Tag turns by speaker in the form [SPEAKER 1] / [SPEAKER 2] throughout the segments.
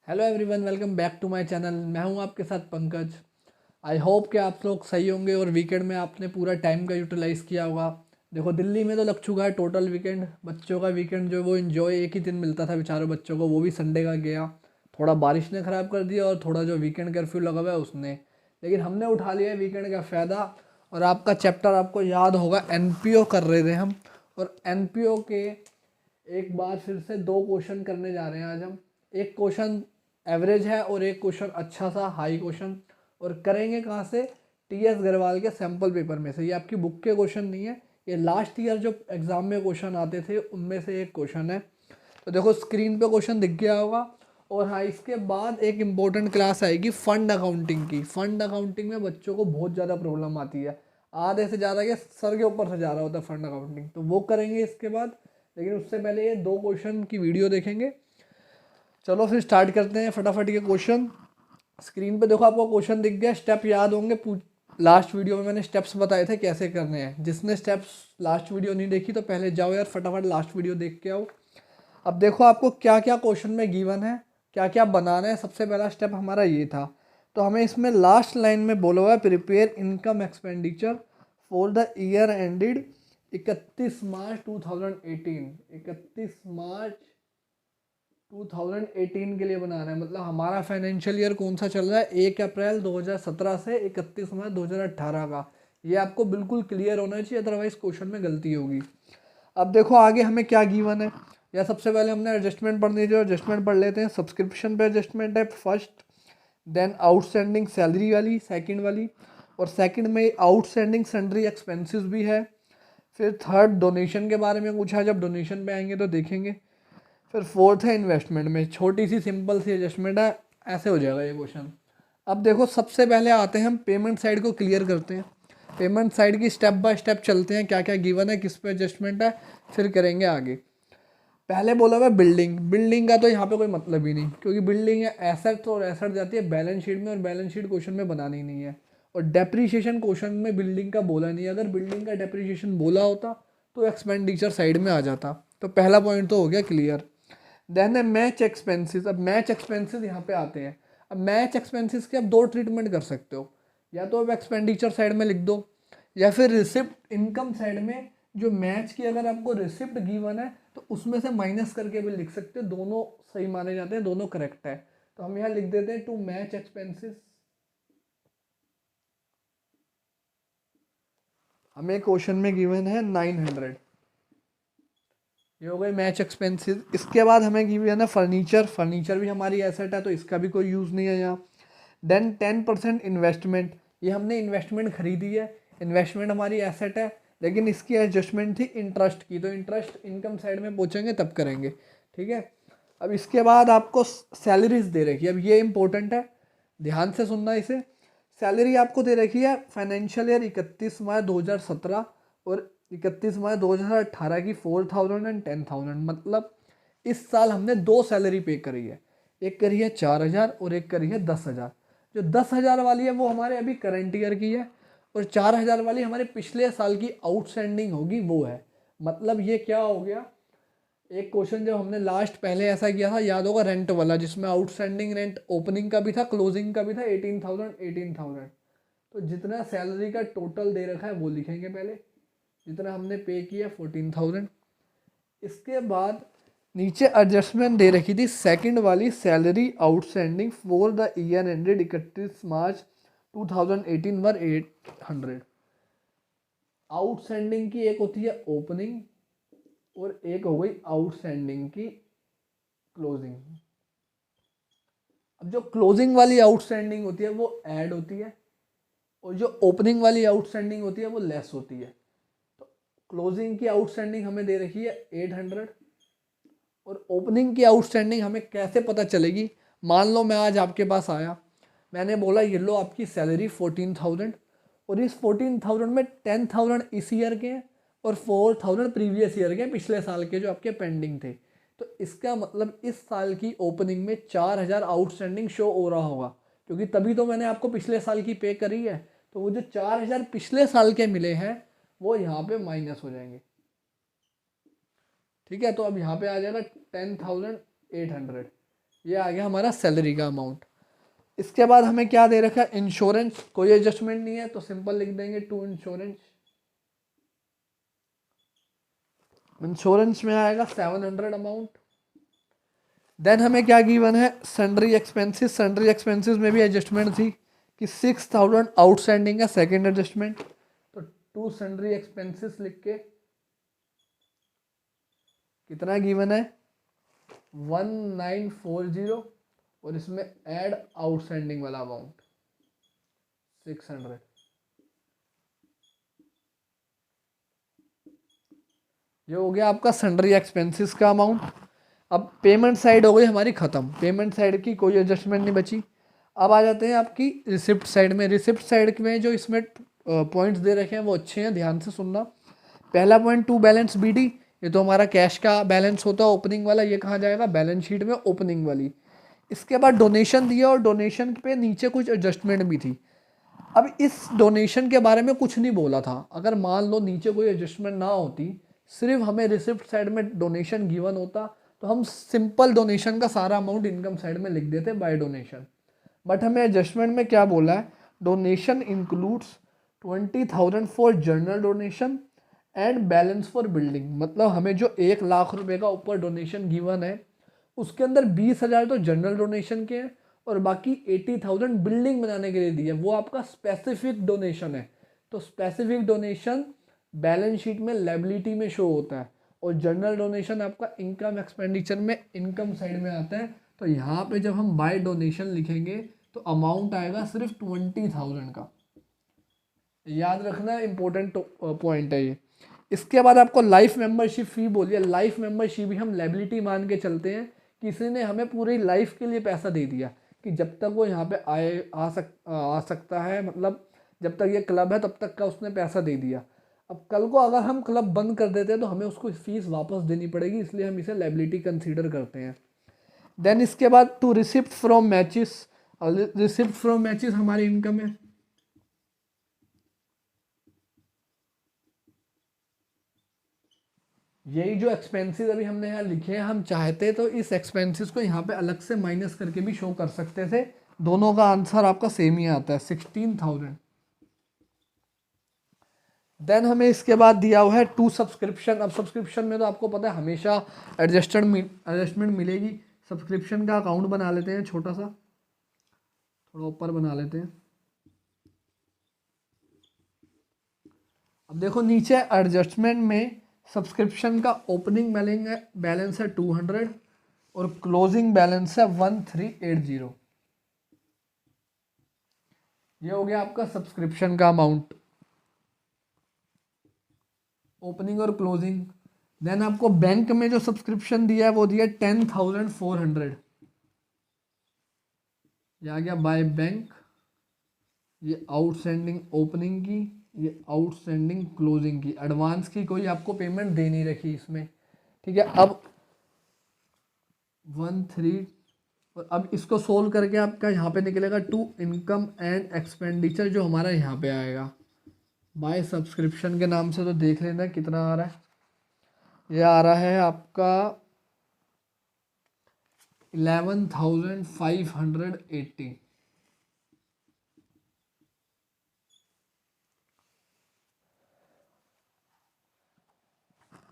[SPEAKER 1] Hello everyone, welcome back to my channel. मैं हूं आपके साथ पंकज। आई होप कि आप लोग सही होंगे और वीकेंड में आपने पूरा टाइम का यूटिलाइज़ किया होगा। देखो, दिल्ली में तो लग चुका है टोटल वीकेंड। बच्चों का वीकेंड जो है वो इन्जॉय एक ही दिन मिलता था बेचारों बच्चों को, वो भी संडे का गया। थोड़ा बारिश ने ख़राब कर दिया और थोड़ा जो वीकेंड कर्फ्यू लगा हुआ है उसने। लेकिन हमने उठा लिया है वीकेंड का फ़ायदा। और आपका चैप्टर आपको याद होगा, एनपीओ कर रहे थे हम। और एनपीओ के एक बार फिर से दो क्वेश्चन करने जा रहे हैं आज हम। एक क्वेश्चन एवरेज है और एक क्वेश्चन अच्छा सा हाई क्वेश्चन। और करेंगे कहाँ से? टीएस गढ़वाल के सैम्पल पेपर में से। ये आपकी बुक के क्वेश्चन नहीं है, ये लास्ट ईयर जो एग्ज़ाम में क्वेश्चन आते थे उनमें से एक क्वेश्चन है। तो देखो, स्क्रीन पे क्वेश्चन दिख गया होगा। और हाँ, इसके बाद एक इम्पोर्टेंट क्लास आएगी फंड अकाउंटिंग की। फंड अकाउंटिंग में बच्चों को बहुत ज़्यादा प्रॉब्लम आती है, आधे से ज़्यादा के सर के ऊपर से जा रहा होता है फंड अकाउंटिंग, तो वो करेंगे इसके बाद। लेकिन उससे पहले ये दो क्वेश्चन की वीडियो देखेंगे। चलो फिर स्टार्ट करते हैं फटाफट ये क्वेश्चन। स्क्रीन पे देखो, आपको क्वेश्चन दिख गया, स्टेप याद होंगे। लास्ट वीडियो में मैंने स्टेप्स बताए थे कैसे करने हैं। जिसने स्टेप्स लास्ट वीडियो नहीं देखी तो पहले जाओ यार, फटाफट लास्ट वीडियो देख के आओ। अब देखो आपको क्या क्या क्वेश्चन में गिवन है, क्या क्या बनाना है। सबसे पहला स्टेप हमारा ये था। तो हमें इसमें लास्ट लाइन में बोला हुआ है, prepare income expenditure for the year ended 31 मार्च 2018। 31 मार्च 2018 के लिए बनाना है। मतलब हमारा फाइनेंशियल ईयर कौन सा चल रहा है? 1 अप्रैल 2017 से 31 मार्च 2018 का। ये आपको बिल्कुल क्लियर होना चाहिए, अदरवाइज क्वेश्चन में गलती होगी। अब देखो आगे हमें क्या गिवन है। या सबसे पहले हमने एडजस्टमेंट पढ़नी थी, एडजस्टमेंट पढ़ लेते हैं। सब्सक्रिप्शन पे एडजस्टमेंट है फर्स्ट, देन आउटस्टैंडिंग सैलरी वाली सेकंड वाली, और सेकंड में आउटस्टैंडिंग सन्ड्री एक्सपेंसेस भी है। फिर थर्ड डोनेशन के बारे में पूछा, जब डोनेशन पे आएंगे तो देखेंगे। फिर फोर्थ है इन्वेस्टमेंट में, छोटी सी सिंपल सी एडजस्टमेंट है। ऐसे हो जाएगा ये क्वेश्चन। अब देखो, सबसे पहले आते हैं हम पेमेंट साइड को क्लियर करते हैं। पेमेंट साइड की स्टेप बाय स्टेप चलते हैं, क्या क्या गिवन है, किस पे एडजस्टमेंट है, फिर करेंगे आगे। पहले बोला हुआ बिल्डिंग। बिल्डिंग का तो यहाँ पे कोई मतलब ही नहीं, क्योंकि बिल्डिंग है एसेट, तो एसेट जाती है बैलेंस शीट में, और बैलेंस शीट क्वेश्चन में बनानी नहीं है। और डेप्रीशिएशन क्वेश्चन में बिल्डिंग का बोला नहीं है। अगर बिल्डिंग का डेप्रीशिएशन बोला होता तो एक्सपेंडिचर साइड में आ जाता। तो पहला पॉइंट तो हो गया क्लियर। देन है मैच एक्सपेंसेस। अब मैच एक्सपेंसेस यहाँ पे आते हैं। अब मैच एक्सपेंसेस के आप दो ट्रीटमेंट कर सकते हो। या तो आप एक्सपेंडिचर साइड में लिख दो, या फिर रिसिप्ट इनकम साइड में जो मैच की अगर आपको रिसिप्ट गिवन है तो उसमें से माइनस करके भी लिख सकते हो। दोनों सही माने जाते हैं, दोनों करेक्ट है। तो हम यहाँ लिख देते हैं टू मैच एक्सपेंसेस। हमें क्वेश्चन में गिवन है 900। ये हो गई मैच एक्सपेंसेस। इसके बाद हमें गिवन है फर्नीचर। फर्नीचर भी हमारी एसेट है, तो इसका भी कोई यूज़ नहीं है यहाँ। Then 10% investment. ये हमने इन्वेस्टमेंट खरीदी है, इन्वेस्टमेंट हमारी एसेट है, लेकिन इसकी एडजस्टमेंट थी इंटरेस्ट की, तो इंटरेस्ट इनकम साइड में पहुँचेंगे तब करेंगे। ठीक है। अब इसके बाद आपको सैलरीज दे रखी है। अब ये इंपॉर्टेंट है, ध्यान से सुनना इसे। सैलरी आपको दे रखी है फाइनेंशियल ईयर 31 मार्च 2017 और 31 मार्च 2018 की 4000 एंड 10,000। मतलब इस साल हमने दो सैलरी पे करी है। एक करी है 4,000 और एक करी है 10,000। जो 10,000 वाली है वो हमारे अभी करंट ईयर की है, और 4,000 वाली हमारे पिछले साल की आउटस्टैंडिंग होगी, वो है। मतलब ये क्या हो गया, एक क्वेश्चन जब हमने लास्ट पहले ऐसा किया था, याद होगा, रेंट वाला, जिसमें आउटस्टैंडिंग रेंट ओपनिंग का भी था क्लोजिंग का भी था, 18,000। तो जितना सैलरी का टोटल दे रखा है वो लिखेंगे पहले, जितना हमने पे किया 14,000। इसके बाद नीचे एडजस्टमेंट दे रखी थी सेकंड वाली, salary outstanding for the year ended 31 March 2018 were 800। Outstanding की एक होती है ओपनिंग, और एक हो गई आउटस्टैंडिंग की क्लोजिंग। अब जो क्लोजिंग वाली आउटस्टैंडिंग होती है वो ऐड होती है, और जो ओपनिंग वाली आउटस्टैंडिंग होती है वो लेस होती है। तो क्लोजिंग की आउटस्टैंडिंग हमें दे रखी है 800, और ओपनिंग की आउटस्टैंडिंग हमें कैसे पता चलेगी? मान लो मैं आज आपके पास आया, मैंने बोला ये लो आपकी सैलरी 14,000, और इस 14,000 में 10,000 इस ईयर के हैं और 4,000 प्रीवियस ईयर के हैं, पिछले साल के जो आपके पेंडिंग थे। तो इसका मतलब इस साल की ओपनिंग में 4,000 आउटस्टैंडिंग शो हो रहा होगा, क्योंकि तभी तो मैंने आपको पिछले साल की पे करी है। तो वो जो 4,000 पिछले साल के मिले हैं वो यहाँ पे माइनस हो जाएंगे। ठीक है, तो अब यहाँ पे आ जाएगा 10,800। ये आ गया हमारा सैलरी का अमाउंट। इसके बाद हमें क्या दे रखा है, इंश्योरेंस, कोई एडजस्टमेंट नहीं है तो सिंपल लिख देंगे टू इंश्योरेंस। इंश्योरेंस में आएगा 700 अमाउंट। देन हमें क्या गिवन है, सन्ड्री एक्सपेंसेस। सन्ड्री एक्सपेंसेस में भी एडजस्टमेंट थी कि 6000 आउटस्टैंडिंग का सेकेंड एडजस्टमेंट, तो टू सन्ड्री एक्सपेंसेस लिख के कितना गिवन है 1940, और इसमें ऐड आउटस्टैंडिंग वाला अमाउंट 600। ये हो गया आपका सन्ड्री एक्सपेंसेस का अमाउंट। अब पेमेंट साइड हो गई हमारी ख़त्म, पेमेंट साइड की कोई एडजस्टमेंट नहीं बची। अब आ जाते हैं आपकी रिसिप्ट साइड में। रिसिप्ट साइड में जो इसमें पॉइंट्स दे रखे हैं वो अच्छे हैं, ध्यान से सुनना। पहला पॉइंट, टू बैलेंस बीडी, ये तो हमारा कैश का बैलेंस होता है ओपनिंग वाला, ये कहाँ जाएगा बैलेंस शीट में ओपनिंग वाली। इसके बाद डोनेशन दिया और डोनेशन पे नीचे कुछ एडजस्टमेंट भी थी। अब इस डोनेशन के बारे में कुछ नहीं बोला था, अगर मान लो नीचे कोई एडजस्टमेंट ना होती, सिर्फ हमें रिसिप्ट साइड में डोनेशन गिवन होता, तो हम सिंपल डोनेशन का सारा अमाउंट इनकम साइड में लिख देते बाय डोनेशन। बट हमें एडजस्टमेंट में क्या बोला है, donation includes 20,000 for general donation and balance for building. मतलब हमें जो 1 लाख रुपए का ऊपर डोनेशन गिवन है, उसके अंदर 20,000 तो जनरल डोनेशन के हैं और बाकी 80,000 बिल्डिंग बनाने के लिए दिए, वो आपका स्पेसिफिक डोनेशन है। तो स्पेसिफिक डोनेशन बैलेंस शीट में लायबिलिटी में शो होता है, और जनरल डोनेशन आपका इनकम एक्सपेंडिचर में इनकम साइड में आता है। तो यहाँ पे जब हम बाय डोनेशन लिखेंगे तो अमाउंट आएगा सिर्फ 20,000 का, याद रखना, इंपॉर्टेंट पॉइंट है ये। इसके बाद आपको लाइफ मेंबरशिप फी बोलिए। लाइफ मेंबरशिप भी हम लायबिलिटी मान के चलते हैं, किसी ने हमें पूरी लाइफ के लिए पैसा दे दिया कि जब तक वो यहाँ पे आ सकता है, मतलब जब तक ये क्लब है तब तक का उसने पैसा दे दिया। अब कल को अगर हम क्लब बंद कर देते हैं तो हमें उसको फीस वापस देनी पड़ेगी, इसलिए हम इसे लायबिलिटी कंसीडर करते हैं। देन इसके बाद to receipt from matches. Receipt from matches हमारी इनकम है। यही जो एक्सपेंसेस अभी हमने यहाँ लिखे हैं, हम चाहते तो इस एक्सपेंसेस को यहाँ पे अलग से माइनस करके भी शो कर सकते थे, दोनों का आंसर आपका सेम ही आता है 16,000। देन हमें इसके बाद दिया हुआ है टू सब्सक्रिप्शन। अब सब्सक्रिप्शन में तो आपको पता है हमेशा एडजस्टमेंट मिलेगी। सब्सक्रिप्शन का अकाउंट बना लेते हैं छोटा सा, थोड़ा ऊपर बना लेते हैं। अब देखो नीचे एडजस्टमेंट में सब्सक्रिप्शन का ओपनिंग बैलेंस है 200 और क्लोजिंग बैलेंस है 1380। ये हो गया आपका सब्सक्रिप्शन का अमाउंट, ओपनिंग और क्लोजिंग। देन आपको बैंक में जो सब्सक्रिप्शन दिया है वो दिया 10,400, ये आ गया बाय बैंक। ये आउटस्टैंडिंग ओपनिंग की, ये आउटस्टैंडिंग क्लोजिंग की। एडवांस की कोई आपको पेमेंट दे नहीं रखी इसमें, ठीक है। अब 13, और अब इसको सोल्व करके आपका यहाँ पे निकलेगा टू इनकम एंड एक्सपेंडिचर, जो हमारा यहाँ पे आएगा बाय सब्सक्रिप्शन के नाम से। तो देख लेना कितना आ रहा है, ये आ रहा है आपका 11,580।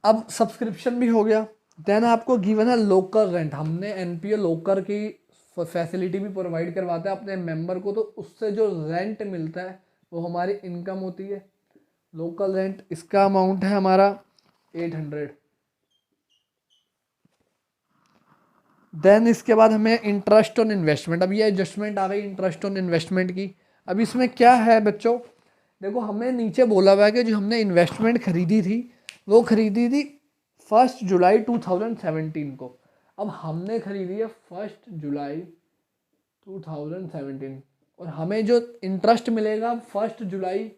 [SPEAKER 1] अब सब्सक्रिप्शन भी हो गया। देन आपको गिवन है लोकल रेंट। हमने एनपीओ लोकर की फैसिलिटी भी प्रोवाइड करवाता है अपने मेंबर को, तो उससे जो रेंट मिलता है वो हमारी इनकम होती है। लोकल रेंट, इसका अमाउंट है हमारा 800। देन इसके बाद हमें इंटरेस्ट ऑन इन्वेस्टमेंट। अब ये एडजस्टमेंट आ गई इंटरेस्ट ऑन इन्वेस्टमेंट की। अब इसमें क्या है बच्चों, देखो हमें नीचे बोला हुआ है कि जो हमने इन्वेस्टमेंट खरीदी थी वो खरीदी थी 1 जुलाई 2017 को। अब हमने खरीदी है 1 जुलाई 2017, और हमें जो इंटरेस्ट मिलेगा 1 जुलाई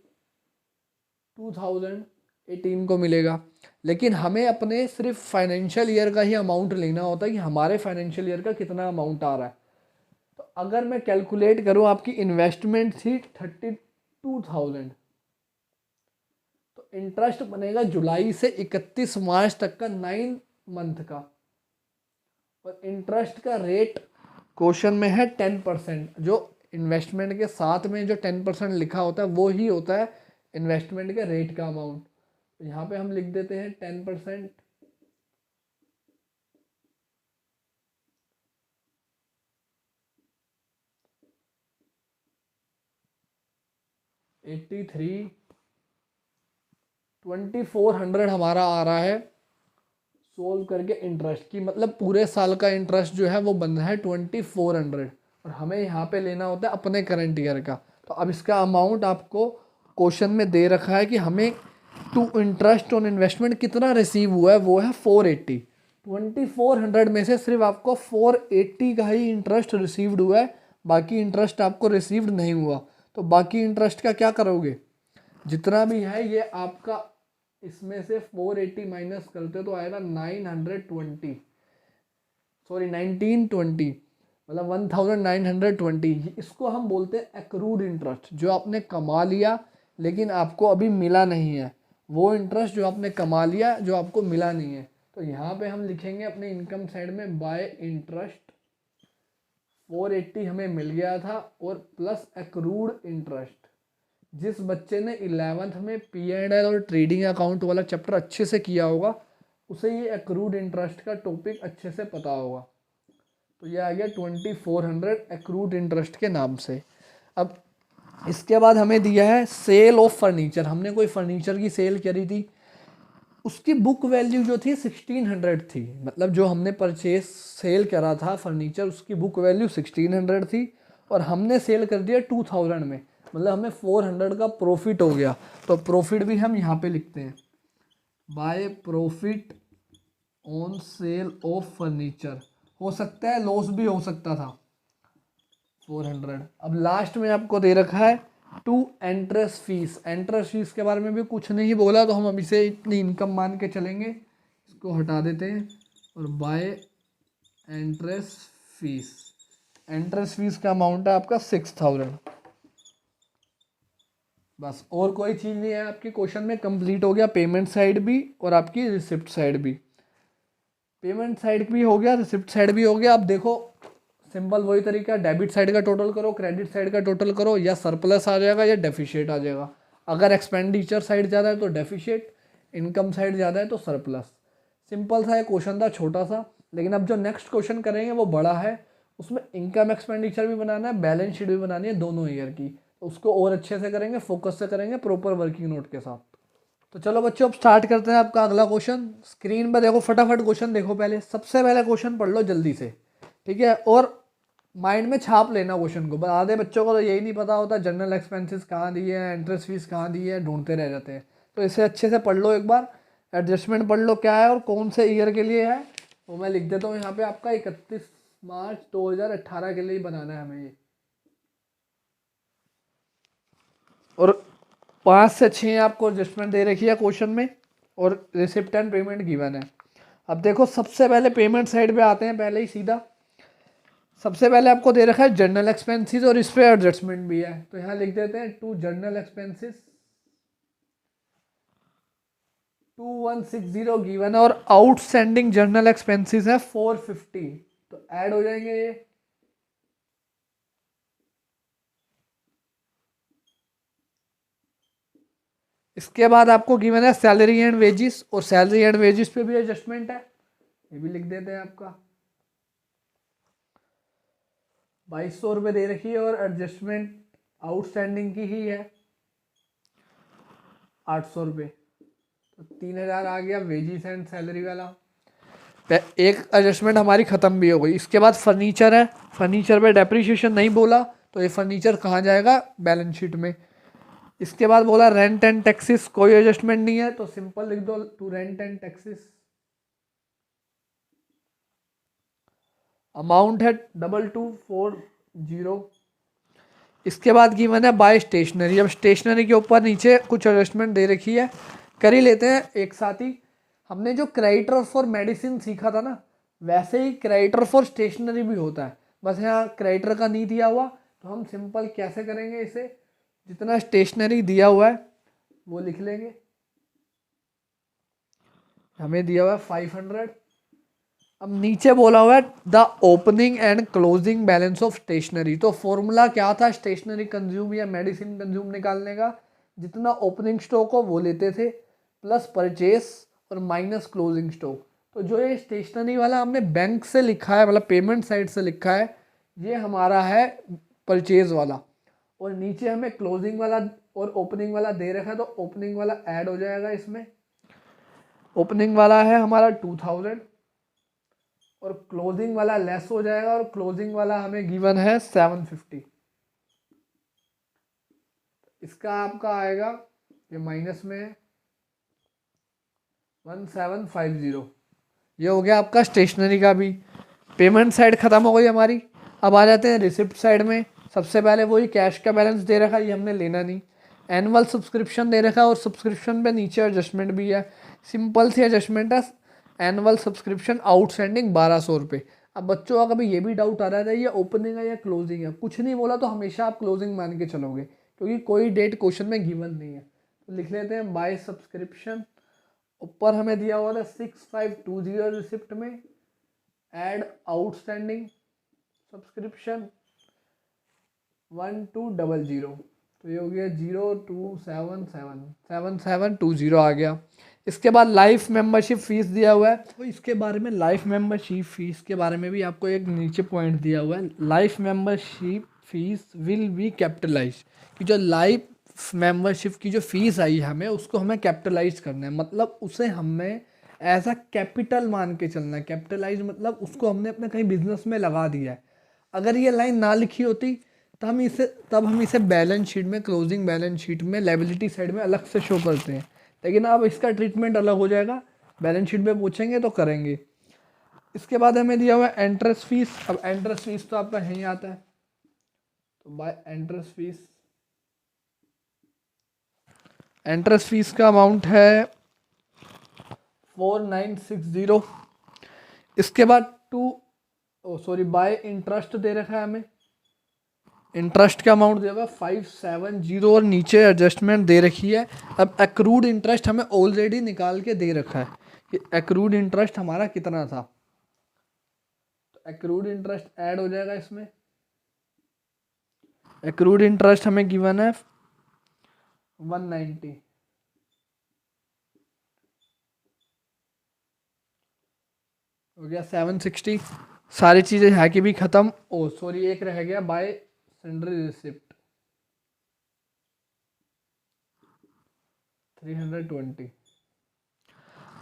[SPEAKER 1] 2018 को मिलेगा। लेकिन हमें अपने सिर्फ फाइनेंशियल ईयर का ही अमाउंट लेना होता है कि हमारे फाइनेंशियल ईयर का कितना अमाउंट आ रहा है। तो अगर मैं कैलकुलेट करूं, आपकी इन्वेस्टमेंट थी 32,000, तो इंटरेस्ट बनेगा जुलाई से 31 मार्च तक का 9 मंथ का, और इंटरेस्ट का रेट क्वेश्चन में है 10%। जो इन्वेस्टमेंट के साथ में जो 10% लिखा होता है वो ही होता है इन्वेस्टमेंट के रेट का अमाउंट। यहाँ पे हम लिख देते हैं 10%। 83 2400 हमारा आ रहा है सोल्व करके इंटरेस्ट की, मतलब पूरे साल का इंटरेस्ट जो है वो बन रहा है 2400, और हमें यहाँ पे लेना होता है अपने करंट ईयर का। तो अब इसका अमाउंट आपको क्वेश्चन में दे रखा है कि हमें टू इंटरेस्ट ऑन इन्वेस्टमेंट कितना रिसीव हुआ है, वो है 480। 2400 में से सिर्फ आपको 480 का ही इंटरेस्ट रिसीव्ड हुआ है, बाकी इंटरेस्ट आपको रिसीव्ड नहीं हुआ। तो बाकी इंटरेस्ट का क्या करोगे, जितना भी है ये आपका, इसमें से 480 माइनस करते तो आएगा 920, सॉरी 1920, मतलब 1920। इसको हम बोलते हैं एक्रूड इंटरेस्ट, जो आपने कमा लिया लेकिन आपको अभी मिला नहीं है, वो इंटरेस्ट जो आपने कमा लिया जो आपको मिला नहीं है। तो यहाँ पे हम लिखेंगे अपने इनकम साइड में बाय इंटरेस्ट 480 हमें मिल गया था, और प्लस एक्रूड इंटरेस्ट। जिस बच्चे ने 11th में P&L और ट्रेडिंग अकाउंट वाला चैप्टर अच्छे से किया होगा उसे ये एक्रूड इंटरेस्ट का टॉपिक अच्छे से पता होगा। तो ये आ गया 2400 एक्रूड इंटरेस्ट के नाम से। अब इसके बाद हमें दिया है सेल ऑफ फर्नीचर। हमने कोई फर्नीचर की सेल करी थी, उसकी बुक वैल्यू जो थी 1600 थी, मतलब जो हमने परचेज सेल करा था फर्नीचर उसकी बुक वैल्यू 1600 थी, और हमने सेल कर दिया 2000 में, मतलब हमें 400 का प्रॉफिट हो गया। तो प्रॉफिट भी हम यहाँ पे लिखते हैं by profit on sale of furniture. हो सकता है लॉस भी हो सकता था 400। अब लास्ट में आपको दे रखा है to entrance fees. Entrance fees के बारे में भी कुछ नहीं बोला, तो हम अभी से इतनी इनकम मान के चलेंगे, इसको हटा देते हैं और by entrance fees. Entrance fees का अमाउंट है आपका 6000। बस और कोई चीज़ नहीं है आपके क्वेश्चन में, कंप्लीट हो गया पेमेंट साइड भी और आपकी रिसिप्ट साइड भी। पेमेंट साइड भी हो गया, रिसिप्ट साइड भी हो गया। अब देखो सिंपल वही तरीका, डेबिट साइड का टोटल करो, क्रेडिट साइड का टोटल करो, या सरप्लस आ जाएगा या डेफिशिएट आ जाएगा। अगर एक्सपेंडिचर साइड ज़्यादा है तो डेफिशिएट, इनकम साइड ज़्यादा है तो सरप्लस। सिंपल सा एक क्वेश्चन था, छोटा सा, लेकिन अब जो नेक्स्ट क्वेश्चन करेंगे वो बड़ा है। उसमें इनकम एक्सपेंडिचर भी बनाना है, बैलेंस शीट भी बनानी है दोनों ईयर की। तो उसको और अच्छे से करेंगे, फोकस से करेंगे, प्रॉपर वर्किंग नोट के साथ। तो चलो बच्चों अब स्टार्ट करते हैं आपका अगला क्वेश्चन। स्क्रीन पर देखो, फटाफट क्वेश्चन देखो, पहले सबसे पहले क्वेश्चन पढ़ लो जल्दी से, ठीक है, और माइंड में छाप लेना क्वेश्चन को। आधे बच्चों को तो यही नहीं पता होता जनरल एक्सपेंसेस कहाँ दिए हैं, इंटरेस्ट फीस कहाँ दी है, ढूंढते रह जाते हैं। तो इसे अच्छे से पढ़ लो एक बार, एडजस्टमेंट पढ़ लो क्या है और कौन से ईयर के लिए है। वो मैं लिख देता हूँ यहाँ पे, आपका 31 मार्च 2018 के लिए बनाना है हमें ये। और 5 से 6 आपको एडजस्टमेंट दे रखी है क्वेश्चन में, और रिसिप्ट एंड पेमेंट गिवन है। अब देखो सबसे पहले पेमेंट साइड पे आते हैं, पहले ही सीधा। सबसे पहले आपको दे रखा है जनरल एक्सपेंसेस, और इस पे एडजस्टमेंट भी है, तो यहाँ लिख देते हैं टू जनरल एक्सपेंसेस 2160 गिवन है, और आउटस्टैंडिंग जनरल एक्सपेंसेस है 450, तो ऐड हो जाएंगे ये। इसके बाद आपको गिवन है सैलरी एंड वेजिस, और सैलरी एंड वेजिस पे भी एडजस्टमेंट है, ये भी लिख देते हैं आपका 2200 रुपये दे रखी है, और एडजस्टमेंट आउटस्टैंडिंग की ही है 800 रुपये, तो 3000 आ गया वेजिस एंड सैलरी वाला। एक एडजस्टमेंट हमारी ख़त्म भी हो गई। इसके बाद फर्नीचर है, फर्नीचर पे डेप्रिसिएशन नहीं बोला, तो ये फर्नीचर कहाँ जाएगा, बैलेंस शीट में। इसके बाद बोला रेंट एंड टैक्सेस, कोई एडजस्टमेंट नहीं है, तो सिंपल लिख दो to rent and taxes. Amount है 2240। इसके बाद गिवन है बाय स्टेशनरी। अब स्टेशनरी के ऊपर नीचे कुछ एडजस्टमेंट दे रखी है, कर ही लेते हैं एक साथ ही। हमने जो क्रेडिटर फॉर मेडिसिन सीखा था ना, वैसे ही क्रेडिटर फॉर स्टेशनरी भी होता है, बस यहाँ क्रेडिटर का नहीं दिया हुआ, तो हम सिंपल कैसे करेंगे इसे, जितना स्टेशनरी दिया हुआ है वो लिख लेंगे। हमें दिया हुआ है 500, अब नीचे बोला हुआ है the opening and closing balance of stationery. तो फॉर्मूला क्या था स्टेशनरी कंज्यूम या मेडिसिन कंज्यूम निकालने का, जितना ओपनिंग स्टॉक हो वो लेते थे प्लस परचेस और माइनस क्लोजिंग स्टॉक। तो जो ये स्टेशनरी वाला हमने बैंक से लिखा है, मतलब पेमेंट साइड से लिखा है, ये हमारा है परचेज वाला, और नीचे हमें क्लोजिंग वाला और ओपनिंग वाला दे रखा है, तो ओपनिंग वाला ऐड हो जाएगा इसमें। ओपनिंग वाला है हमारा 2000 और क्लोजिंग वाला लेस हो जाएगा, और क्लोजिंग वाला हमें गिवन है 750। इसका आपका आएगा, ये माइनस में है 1750। ये हो गया आपका स्टेशनरी का भी। पेमेंट साइड खत्म हो गई हमारी। अब आ जाते हैं रिसिप्ट साइड में। सबसे पहले वही कैश का बैलेंस दे रखा है, ये हमने लेना नहीं। एनुअल सब्सक्रिप्शन दे रखा है और सब्सक्रिप्शन पे नीचे एडजस्टमेंट भी है। सिंपल सी एडजस्टमेंट है, एनुअल सब्सक्रिप्शन आउटस्टैंडिंग 1200 रुपये। अब बच्चों का कभी ये भी डाउट आ रहा है ये ओपनिंग है या क्लोजिंग है, कुछ नहीं बोला तो हमेशा आप क्लोजिंग मान के चलोगे, क्योंकि कोई डेट क्वेश्चन में गिवन नहीं है। तो लिख लेते हैं बाय सब्सक्रिप्शन। ऊपर हमें दिया हुआ था 6520 रिसिप्ट में, एड आउटस्टैंडिंग सब्सक्रिप्शन 1200। तो ये हो गया 0277 आ गया। इसके बाद लाइफ मेंबरशिप फीस दिया हुआ है, तो इसके बारे में लाइफ मेंबरशिप फीस के बारे में भी आपको एक नीचे पॉइंट दिया हुआ है। Life membership fees will be capitalise, कि जो लाइफ मेंबरशिप की जो फीस आई है हमें उसको हमें कैपिटलाइज करना है, मतलब उसे हमें एज अ कैपिटल मान के चलना है। कैपिटलाइज मतलब उसको हमने अपने कहीं बिजनेस में लगा दिया है। अगर ये लाइन ना लिखी होती तब हम इसे बैलेंस शीट में, क्लोजिंग बैलेंस शीट में लायबिलिटी साइड में अलग से शो करते हैं, लेकिन अब इसका ट्रीटमेंट अलग हो जाएगा, बैलेंस शीट में पूछेंगे तो करेंगे। इसके बाद हमें दिया हुआ है इंटरेस्ट फीस। अब इंटरेस्ट फीस तो आपका यहीं आता है, तो बाय इंटरेस्ट फीस का अमाउंट है 4960। इसके बाद बाय इंटरेस्ट दे रखा है हमें, इंटरेस्ट का अमाउंट दिया हुआ 570 और नीचे एडजस्टमेंट दे रखी है। अब एक्रूड इंटरेस्ट हमें ऑलरेडी निकाल के दे रखा है कि एक्रूड इंटरेस्ट हमारा कितना था, तो एक्रूड इंटरेस्ट ऐड हो जाएगा इसमें। एक्रूड इंटरेस्ट हमें गिवन है 190। हो गया 760। सारी चीज़ें यहाँ की भी ख़त्म। एक रह गया बाय सन्ड्री रिसिप्ट 320।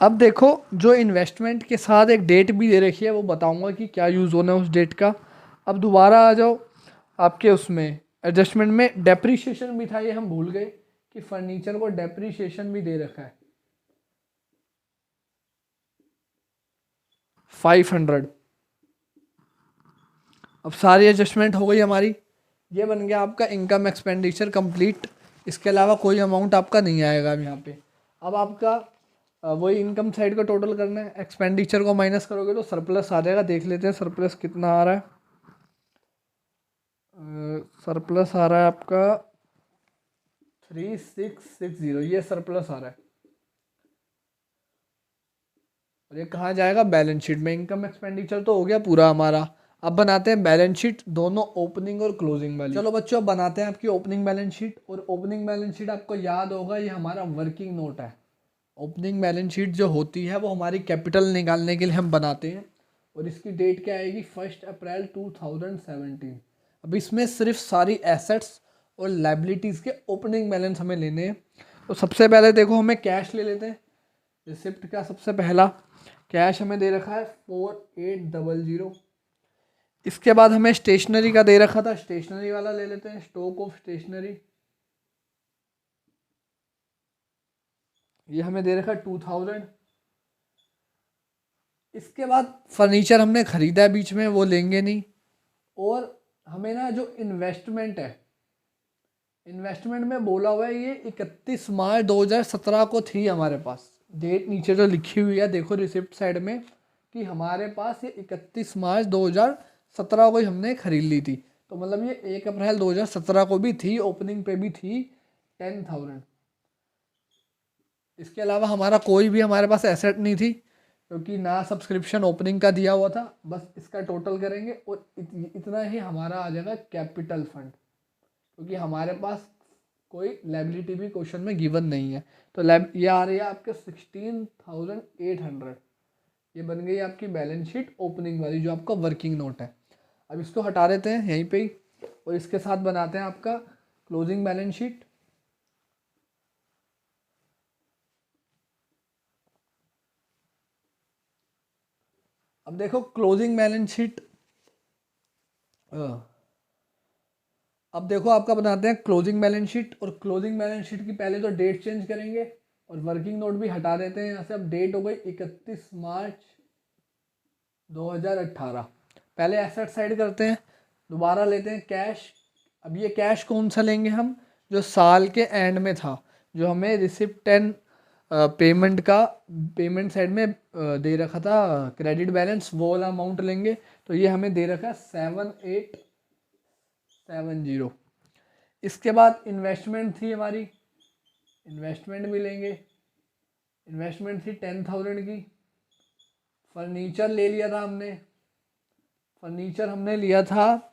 [SPEAKER 1] अब देखो जो इन्वेस्टमेंट के साथ एक डेट भी दे रखी है, वो बताऊंगा कि क्या यूज़ होना है उस डेट का। अब दोबारा आ जाओ आपके उसमें एडजस्टमेंट में, डेप्रीशिएशन भी था, ये हम भूल गए कि फर्नीचर को डेप्रीशिएशन भी दे रखा है 500। अब सारी एडजस्टमेंट हो गई हमारी, ये बन गया आपका इनकम एक्सपेंडिचर कंप्लीट। इसके अलावा कोई अमाउंट आपका नहीं आएगा अब यहाँ पे। अब आपका वही इनकम साइड का टोटल करना है, एक्सपेंडिचर को माइनस करोगे तो सरप्लस आ जाएगा। देख लेते हैं सरप्लस कितना आ रहा है। सरप्लस आ रहा है आपका 3660, ये सरप्लस आ रहा है, और ये कहाँ जाएगा, बैलेंस शीट में। इनकम एक्सपेंडिचर तो हो गया पूरा हमारा। अब बनाते हैं बैलेंस शीट, दोनों ओपनिंग और क्लोजिंग वाली। चलो बच्चों अब बनाते हैं आपकी ओपनिंग बैलेंस शीट। और ओपनिंग बैलेंस शीट आपको याद होगा ये हमारा वर्किंग नोट है। ओपनिंग बैलेंस शीट जो होती है वो हमारी कैपिटल निकालने के लिए हम बनाते हैं, और इसकी डेट क्या आएगी 1 अप्रैल 2017। अब इसमें सिर्फ सारी एसेट्स और लाइबिलिटीज़ के ओपनिंग बैलेंस हमें लेने हैं। तो सबसे पहले देखो हमें कैश ले लेते हैं। रिसिप्ट का सबसे पहला कैश हमें दे रखा है 4800। इसके बाद हमें स्टेशनरी का दे रखा था, स्टेशनरी वाला ले लेते हैं, स्टॉक ऑफ स्टेशनरी, ये हमें दे रखा 2000। इसके बाद फर्नीचर हमने ख़रीदा है बीच में, वो लेंगे नहीं। और हमें ना जो इन्वेस्टमेंट है, इन्वेस्टमेंट में बोला हुआ है ये 31 मार्च 2017 को थी हमारे पास। डेट नीचे जो लिखी हुई है देखो रिसिप्ट साइड में, कि हमारे पास ये 31 मार्च 2017 को ही हमने ख़रीद ली थी। तो मतलब ये 1 अप्रैल 2017 को भी थी, ओपनिंग पे भी थी 10,000। इसके अलावा हमारा कोई भी हमारे पास एसेट नहीं थी, क्योंकि ना सब्सक्रिप्शन ओपनिंग का दिया हुआ था, बस इसका टोटल करेंगे और इतना ही हमारा आ जाएगा कैपिटल फंड, क्योंकि हमारे पास कोई लायबिलिटी भी क्वेश्चन में गिवन नहीं है। तो ये आ रही है आपके 16,800। ये बन गई आपकी बैलेंस शीट ओपनिंग वाली जो आपका वर्किंग नोट है। अब इसको हटा देते हैं यहीं पे ही और इसके साथ बनाते हैं आपका क्लोजिंग बैलेंस शीट। अब देखो क्लोजिंग बैलेंस शीट, अब देखो आपका बनाते हैं क्लोजिंग बैलेंस शीट। और क्लोजिंग बैलेंस शीट की पहले तो डेट चेंज करेंगे और वर्किंग नोट भी हटा देते हैं यहाँ से। अब डेट हो गई 31 मार्च 2018। पहले एसेट साइड करते हैं, दोबारा लेते हैं कैश। अब ये कैश कौन सा लेंगे हम, जो साल के एंड में था, जो हमें रिसिप्ट 10 पेमेंट का पेमेंट साइड में दे रखा था क्रेडिट बैलेंस, वो वाला अमाउंट लेंगे। तो ये हमें दे रखा है 7870। इसके बाद इन्वेस्टमेंट थी हमारी, इन्वेस्टमेंट भी लेंगे। इन्वेस्टमेंट थी 10,000 की। फर्नीचर ले लिया था हमने, फर्नीचर हमने लिया था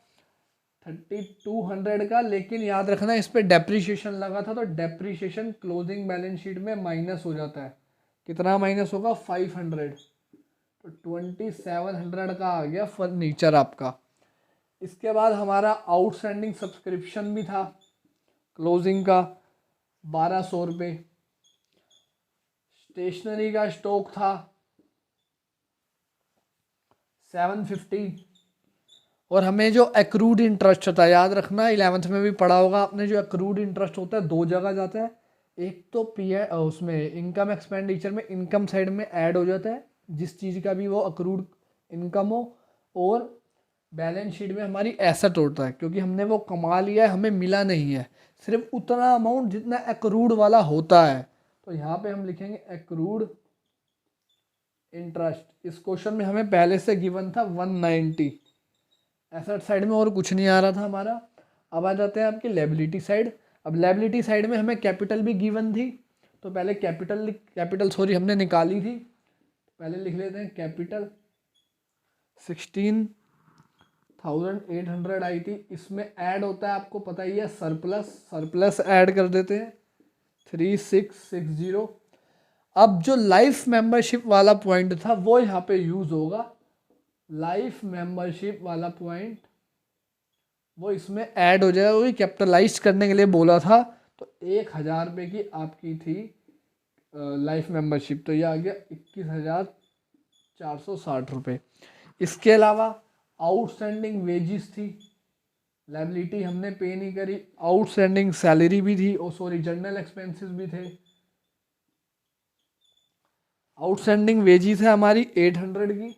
[SPEAKER 1] 3200 का, लेकिन याद रखना इस पर डेप्रीशिएशन लगा था, तो डेप्रीशिएशन क्लोजिंग बैलेंस शीट में माइनस हो जाता है। कितना माइनस होगा, 500। तो 2700 का आ गया फर्नीचर आपका। इसके बाद हमारा आउटस्टैंडिंग सब्सक्रिप्शन भी था क्लोजिंग का 1200 रुपये। स्टेशनरी का स्टॉक था 750। और हमें जो एक्रूड इंटरेस्ट होता है, याद रखना 11th में भी पढ़ा होगा आपने, जो एक्रूड इंटरेस्ट होता है दो जगह जाता है। एक तो उसमें इनकम एक्सपेंडिचर में इनकम साइड में ऐड हो जाता है जिस चीज़ का भी वो एक्रूड इनकम हो, और बैलेंस शीट में हमारी एसेट होता है, क्योंकि हमने वो कमा लिया है, हमें मिला नहीं है, सिर्फ उतना अमाउंट जितना एक्रूड वाला होता है। तो यहाँ पे हम लिखेंगे एक्रूड इंटरेस्ट। इस क्वेश्चन में हमें पहले से गिवन था 190। एसेट साइड में और कुछ नहीं आ रहा था हमारा। अब आ जाते हैं आपकी लायबिलिटी साइड। अब लायबिलिटी साइड में हमें कैपिटल भी गिवन थी, तो पहले कैपिटल हमने निकाली थी। पहले लिख लेते हैं कैपिटल 16,800 आई थी। इसमें ऐड होता है, आपको पता ही है, सरप्लस ऐड कर देते हैं 3660। अब जो लाइफ मेंबरशिप वाला पॉइंट था वो यहाँ पे यूज होगा। लाइफ मेंबरशिप वाला पॉइंट वो इसमें ऐड हो जाएगा, वही कैपिटलाइज करने के लिए बोला था। तो 1000 रुपये की आपकी थी लाइफ मेंबरशिप, तो ये आ गया 21,460 रुपये। इसके अलावा आउटस्टैंडिंग वेजिस थी, लायबिलिटी हमने पे नहीं करी। आउटस्टैंडिंग सैलरी भी थी, जनरल एक्सपेंसेस भी थे। आउटस्टैंडिंग वेजिस है हमारी 800 की,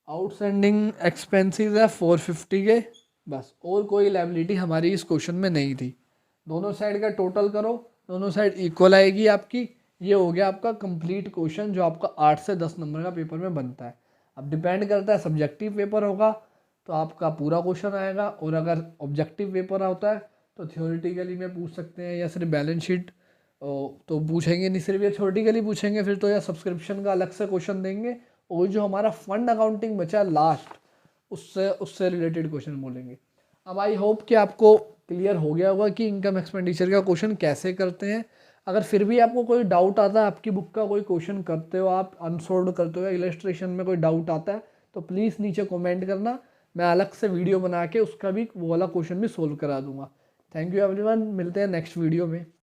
[SPEAKER 1] आउटस्टैंडिंग एक्सपेंसेस है 450 के, बस। और कोई लायबिलिटी हमारी इस क्वेश्चन में नहीं थी। दोनों साइड का टोटल करो, दोनों साइड इक्वल आएगी आपकी। ये हो गया आपका कंप्लीट क्वेश्चन जो आपका 8 से 10 नंबर का पेपर में बनता है। अब डिपेंड करता है, सब्जेक्टिव पेपर होगा तो आपका पूरा क्वेश्चन आएगा, और अगर ऑब्जेक्टिव पेपर होता है तो थियोरेटिकली में पूछ सकते हैं, या सिर्फ बैलेंस शीट तो पूछेंगे नहीं, सिर्फ ये थियोरेटिकली पूछेंगे फिर तो, या सब्सक्रिप्शन का अलग से क्वेश्चन देंगे, और जो हमारा फंड अकाउंटिंग बचा है लास्ट, उससे रिलेटेड क्वेश्चन बोलेंगे। अब आई होप कि आपको क्लियर हो गया होगा कि इनकम एक्सपेंडिचर का क्वेश्चन कैसे करते हैं। अगर फिर भी आपको कोई डाउट आता है, आपकी बुक का कोई क्वेश्चन करते हो आप अनसोल्व करते हो, या इलस्ट्रेशन में कोई डाउट आता है, तो प्लीज़ नीचे कमेंट करना, मैं अलग से वीडियो बना के उसका भी वो वाला क्वेश्चन भी सोल्व करा दूंगा। थैंक यू एवरीवन, मिलते हैं नेक्स्ट वीडियो में।